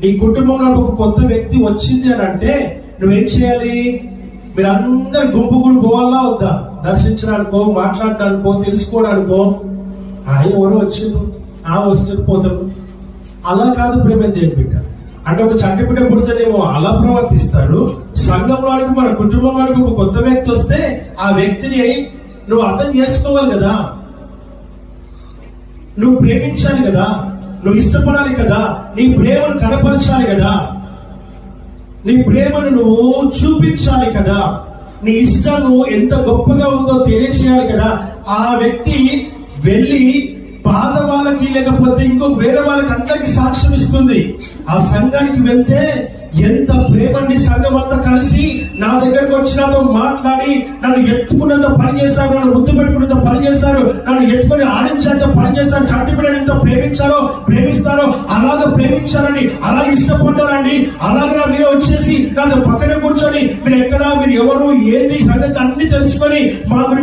నీ కుటుంబంలో ఒక కొత్త వ్యక్తి వచ్చింది అని అంటే నువ్వేం చేయాలి? మీరందరూ గుంపు పోవాలా వద్దా? దర్శించడానికో, మాట్లాడడానికో, తెలుసుకోవడానికో. ఎవరో వచ్చిండ్రు, వచ్చి పోతారు. అలా కాదు ప్రేమ దేవుని బిడ్డ. అంటే ఒక చంటి బిడ్డ పుడితేనేమో అలా ప్రవర్తిస్తారు. సంఘంలోనికి, మన కుటుంబంలోనికి ఒక కొత్త వ్యక్తి వస్తే ఆ వ్యక్తిని నువ్వు అర్థం చేసుకోవాలి కదా, నువ్వు ప్రేమించాలి కదా, నువ్వు ఇష్టపడాలి కదా, నీ ప్రేమను కనపరచాలి కదా, నీ ప్రేమను నువ్వు చూపించాలి కదా, నీ ఇష్టము ఎంత గొప్పగా ఉందో తెలియచేయాలి కదా. ఆ వ్యక్తి వెళ్ళి పాత వాళ్ళకి లేకపోతే ఇంకొక వేరే వాళ్ళకి అందరికి సాక్ష్యం ఇస్తుంది. ఆ సంఘానికి వెళ్తే ఎంత ప్రేమని సంఘం అంతా కలిసి నా దగ్గరకు వచ్చి నాతో మాట్లాడి నన్ను ఎత్తుకున్నంత పని చేశారు, నన్ను ముద్దు పెట్టుకున్నంత పని చేశారు, నన్ను ఎత్తుకొని ఆడించేంత పని చేశారు. చంటి బిడ్డను ఎంత ప్రేమిస్తారో అలాగే ప్రేమించారండి, అలా ఇష్టపడ్డారండి. అలాగే నా మీద వచ్చేసి నాతో పక్కన కూర్చొని మీరు ఎక్కడ, మీరు ఎవరు, ఏంటి సంగతి అన్ని తెలుసుకొని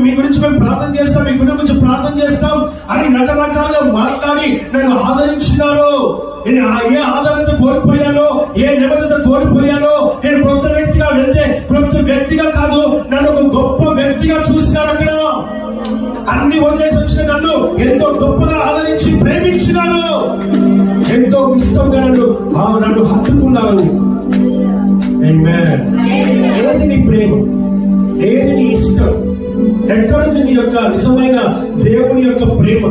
మీ గురించి మేము ప్రార్థన చేస్తాం, మీ గురించి ప్రార్థన చేస్తాం అని రకరకాలుగా మాట్లాడి నన్ను ఆదరించినారు. నేను ఏ ఆదరణతో కోల్పోయానో, ఏ నిబద్ధత కోల్పోయానో, నేను కొత్త వ్యక్తిగా వెళ్తే కొత్త వ్యక్తిగా కాదు, నన్ను ఒక గొప్ప వ్యక్తిగా చూసినారు. అక్కడ అన్ని వదిలేసి వచ్చిన నన్ను ఎంతో గొప్పగా ఆదరించి ప్రేమించినారు, ఎంతో ఇష్టంగా నన్ను హత్తుకున్నారు. ఏది నీ ప్రేమ? ఏది నీ ఇష్టం? ఎక్కడుంది నీ యొక్క నిజమైన దేవుని యొక్క ప్రేమ?